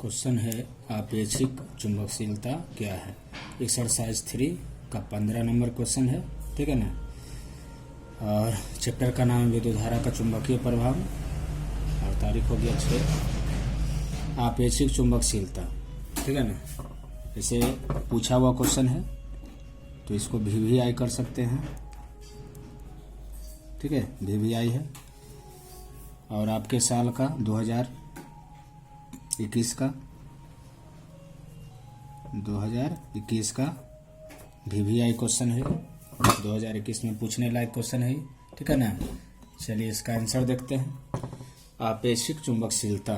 Question है आपेक्षिक चुंबकशीलता क्या है। एक्सरसाइज 3 का 15 नंबर क्वेश्चन है, ठीक है ना। और चैप्टर का नाम विद्युत धारा का चुंबकीय प्रभाव और तारीख हो गया 6। आपेक्षिक चुंबकशीलता, ठीक है ना। इसे पूछा हुआ क्वेश्चन है तो इसको VVI कर सकते हैं, ठीक है। VVI है और आपके साल का 2021 का VVI क्वेश्चन है। 2021 में पूछने लायक क्वेश्चन है, ठीक है ना। चलिए इसका आंसर देखते हैं। आपेक्षिक चुंबकशीलता,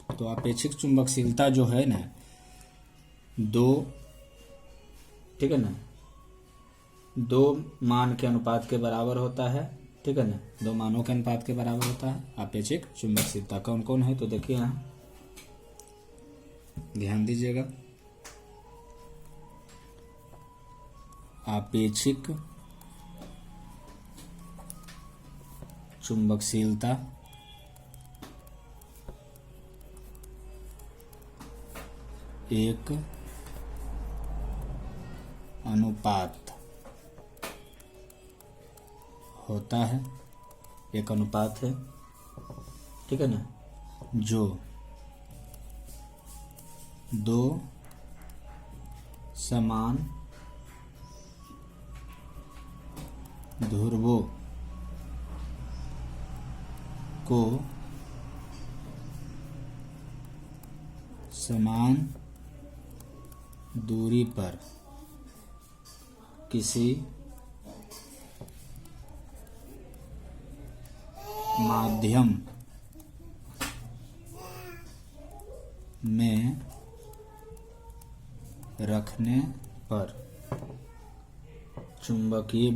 तो आपेक्षिक चुंबकशीलता जो है ना, ठीक है ना, दो मान के अनुपात के बराबर होता है, ठीक है ना। दो मानों के अनुपात के बराबर होता है आपेक्षिक चुंबकशीलता। कौन कौन है तो देखिए, यहाँ ध्यान दीजिएगा। आपेक्षिक चुंबकशीलता एक अनुपात होता है, एक अनुपात है, ठीक है ना, जो दो समान ध्रुवों को समान दूरी पर किसी माध्यम में रखने पर चुंबकीय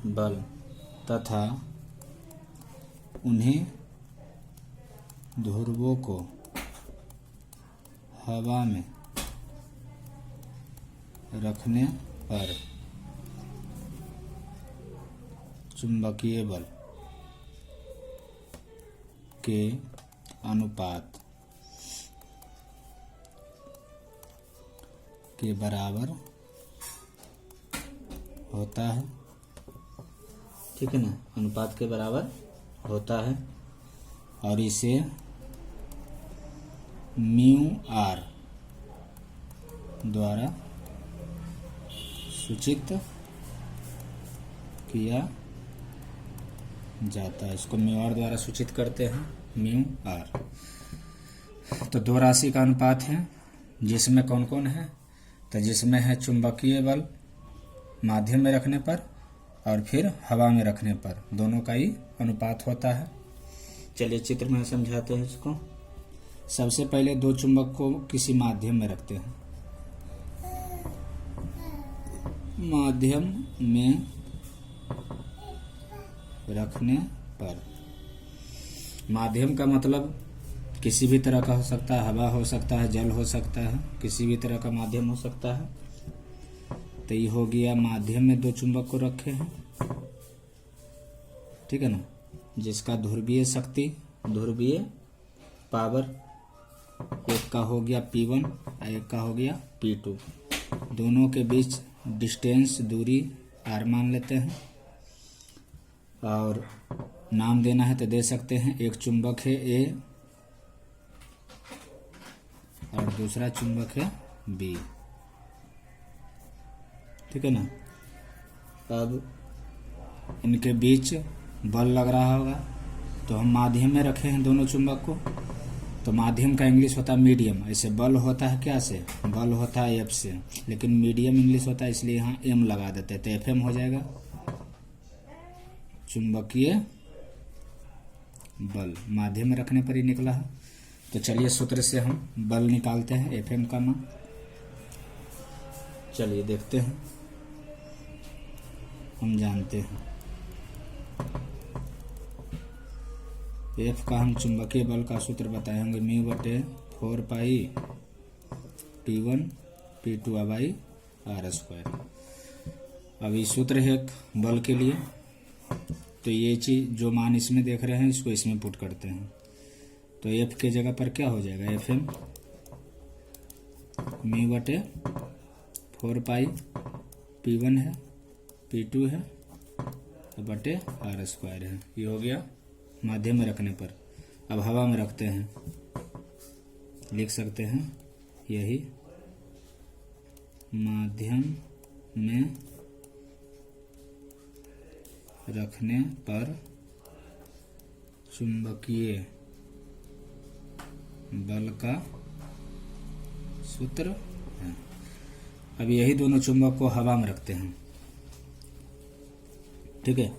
बल तथा उन्हें ध्रुवों को हवा में रखने पर चुंबकीय बल के अनुपात के बराबर होता है, ठीक है ना। अनुपात के बराबर होता है और इसे μr द्वारा सूचित किया जाता है। इसको μr द्वारा सूचित करते हैं, μr। तो दो राशि का अनुपात है, जिसमें कौन कौन है, तो जिसमें है चुंबकीय बल माध्यम में रखने पर और फिर हवा में रखने पर, दोनों का ही अनुपात होता है। चलिए चित्र में समझाते हैं इसको। सबसे पहले दो चुंबक को किसी माध्यम में रखते हैं। माध्यम में रखने पर, माध्यम का मतलब किसी भी तरह का हो सकता है, हवा हो सकता है, जल हो सकता है, किसी भी तरह का माध्यम हो सकता है। तो ये हो गया, माध्यम में दो चुंबक को रखे हैं, ठीक है ना, जिसका ध्रुवीय शक्ति, ध्रुवीय पावर एक का हो गया P1 और एक का हो गया P2। दोनों के बीच डिस्टेंस, दूरी R मान लेते हैं और नाम देना है तो दे सकते हैं। एक चुंबक है A और दूसरा चुंबक है B, ठीक है ना। अब इनके बीच बल लग रहा होगा, तो हम माध्यम में रखे हैं दोनों चुंबक को, तो माध्यम का इंग्लिश होता है मीडियम। ऐसे बल होता है क्या से, बल होता है F से, लेकिन मीडियम इंग्लिश होता है, इसलिए यहाँ M लगा देते हैं, तो FM हो जाएगा चुंबकीय बल। माध्यम में रखने पर ही निकला है। तो चलिए सूत्र से हम बल निकालते हैं, FM का मान। चलिए देखते हैं, हम जानते हैं F का हम चुंबकीय बल का सूत्र बताए होंगे, μ/4 पाई P1 P2 r²। अभी सूत्र है एक बल के लिए, तो ये चीज जो मान इसमें देख रहे हैं इसको इसमें पुट करते हैं। तो एफ के जगह पर क्या हो जाएगा, एफ एम म्यू बटे 4 पाई P1 है, P2 है बटे आर स्क्वायर है। ये हो गया माध्यम में रखने पर। अब हवा में रखते हैं, लिख सकते हैं यही माध्यम में रखने पर चुंबकीय बल का सूत्र है। अब यही दोनों चुंबक को हवा में रखते हैं, ठीक है,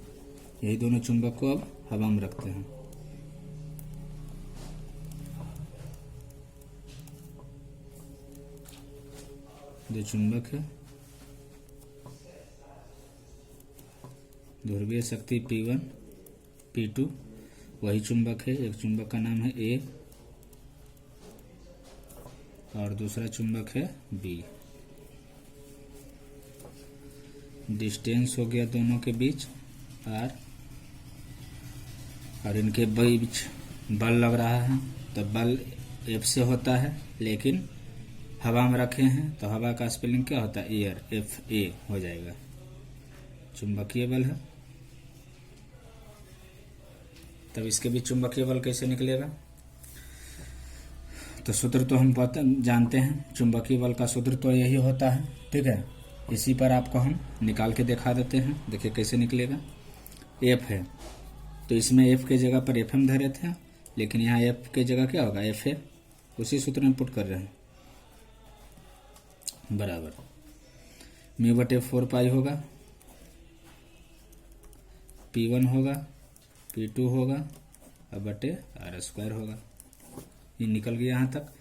यही दोनों चुंबक को अब हवा में रखते हैं। दो चुंबक है, ध्रुवीय शक्ति P1 P2, वही चुंबक है। एक चुंबक का नाम है A और दूसरा चुंबक है B। डिस्टेंस हो गया दोनों के बीच R, और इनके बीच बल लग रहा है, तो बल F से होता है, लेकिन हवा में रखे हैं तो हवा का स्पेलिंग क्या होता है, एयर, FA हो जाएगा। चुंबकीय बल है, तब इसके बीच चुंबकीय बल कैसे निकलेगा। तो सूत्र तो हम जानते हैं, चुंबकीय बल का सूत्र तो यही होता है, ठीक है। इसी पर आपको हम निकाल के दिखा देते हैं, देखिए कैसे निकलेगा। एफ है तो इसमें एफ के जगह पर एफ एम धरे थे, लेकिन यहाँ एफ के जगह क्या होगा, एफ है, उसी सूत्र में पुट कर रहे हैं, बराबर म्यू बटे 4 पाई होगा, P1 होगा, P2 होगा और बटे आर स्क्वायर होगा। ये निकल गया यहाँ तक।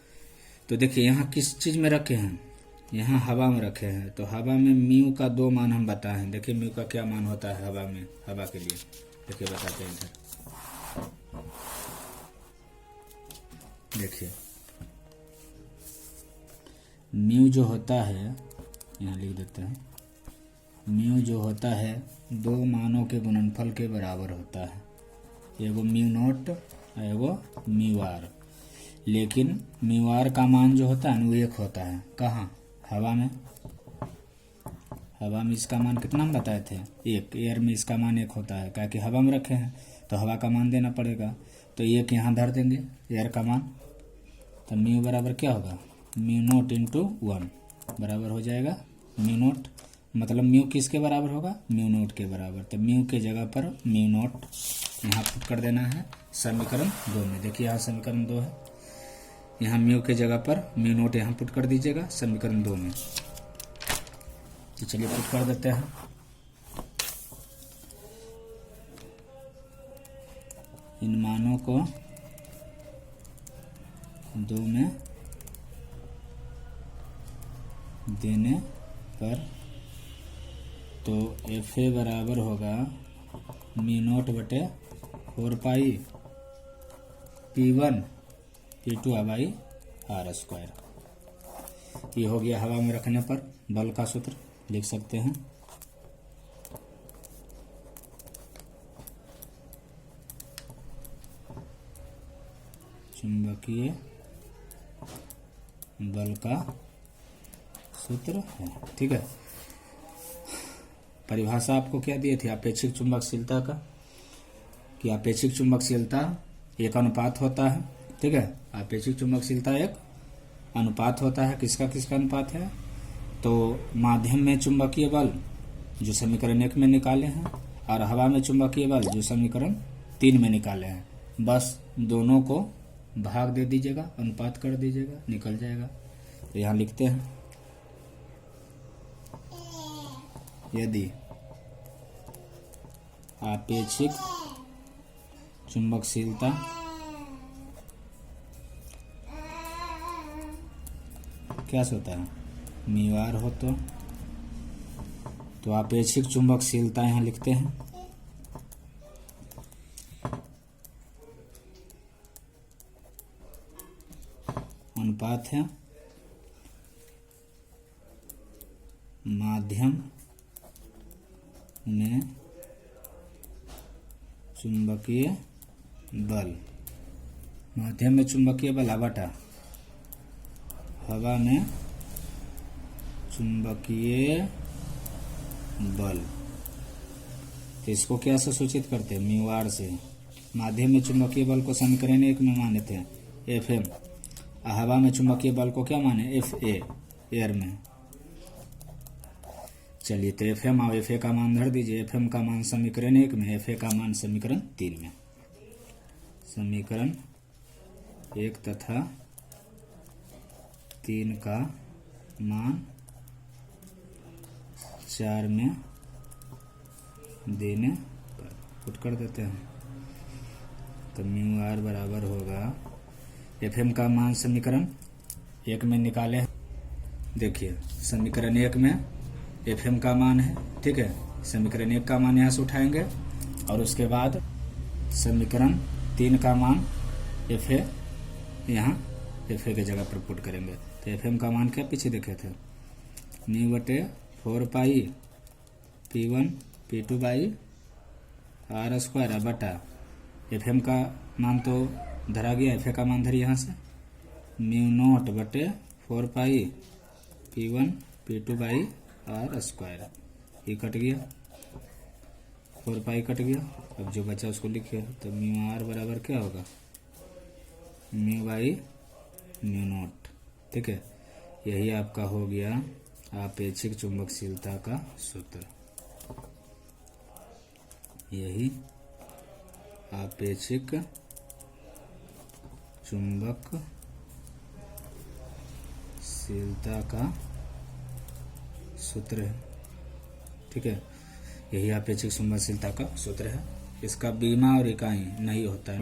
तो देखिए यहाँ किस चीज में रखे हैं, यहाँ हवा में रखे हैं, तो हवा में म्यू का 2 मान हम बताए हैं। देखिए म्यू का क्या मान होता है हवा में, हवा के लिए देखिए बताते हैं इधर। देखिए म्यू जो होता है, यहाँ लिख देते हैं, म्यू जो होता है 2 मानों के गुणनफल के बराबर होता है, एगो म्यू नोट और एगो म्यू आर। लेकिन म्यू आर का मान जो होता है ना वो 1 होता है। कहाँ, हवा में। हवा में इसका मान कितना हम बताए थे, 1। एयर में इसका मान 1 होता है, क्या कि हवा में रखे हैं तो हवा का मान देना पड़ेगा, तो 1 यहाँ धर देंगे एयर का मान। तो म्यू बराबर क्या होगा, म्यू नोट इंटू 1 बराबर हो जाएगा म्यू नोट, मतलब म्यू किसके बराबर होगा, म्यू नोट के बराबर। तो म्यू के जगह पर म्यू नोट यहाँ पुट कर देना है समीकरण 2 में। देखिए यहाँ समीकरण 2 है, यहाँ म्यू के जगह पर म्यू नोट यहाँ पुट कर दीजिएगा समीकरण 2 में। तो चलिए पुट कर देते हैं। इन मानों को 2 में देने पर तो एफ ए बराबर होगा म्यू नोट बटे 4 pi P1 P2 by R square. ये हो गया हवा में रखने पर बल का सूत्र, लिख सकते हैं। चुंबकीय बल का सूत्र है, ठीक है। परिभाषा आपको क्या दिए थे, अपेक्षिक चुंबकशीलता का, कि अपेक्षिक चुंबकशीलता एक अनुपात होता है, ठीक है। अपेक्षिक चुंबकशीलता एक अनुपात होता है, किसका किसका अनुपात है, तो माध्यम में चुंबकीय बल जो समीकरण 1 में निकाले हैं और हवा में चुंबकीय बल जो समीकरण 3 में निकाले हैं, बस दोनों को भाग दे दीजिएगा, अनुपात कर दीजिएगा, निकल जाएगा। तो यहाँ लिखते हैं, यदि आपेक्षिक चुंबकशीलता क्या होता है, म्यू आर हो तो आपेक्षिक चुंबकशीलता यहाँ लिखते हैं। अनुपात है माध्यम में चुंबकीय बल, माध्यम में चुंबकीय बल बटा हवा में चुंबकीय बल। तो इसको क्या से सूचित करते हैं? म्यू आर से। माध्यम में चुंबकीय बल को समीकरण 1 में माने थे एफ एम, हवा में चुंबकीय बल को क्या माने? एफ ए, एयर में। चलिए, तो एफ एम और एफ ए का मान धर दीजिए। एफ एम का मान समीकरण 1 में, एफ ए का मान समीकरण 3 में। समीकरण 1 तथा 3 का मान 4 में देने पर पुट कर देते हैं। तो म्यू आर बराबर होगा, एफ एम का मान समीकरण 1 में निकाले। देखिए, समीकरण 1 में एफ एम का मान है, ठीक है। समीकरण 1 का मान यहाँ से उठाएंगे और उसके बाद समीकरण 3 का मान एफ ए, यहाँ एफ ए के जगह पर पुट करेंगे। तो एफ एम का मान क्या पीछे देखे थे? म्यू बटे 4 pi P1 P2 by R square बटा एफ एम का मान तो धरा गया, एफ ए का मान धरी यहाँ से म्यू नॉट बटे 4 pi P1 P2 by R square. ये कट गया, 4 पाई कट गया। अब जो बचा उसको लिखिए। तो म्यू आर बराबर क्या होगा? म्यू बाई म्यू नॉट, ठीक है। यही आपका हो गया आपेक्षिक चुंबकशीलता का सूत्र। यही आपेक्षिक चुंबकशीलता का सूत्र है, ठीक है। यही आपेक्षिक चुंबकशीलता का सूत्र है। इसका बीमा और इकाई नहीं होता है।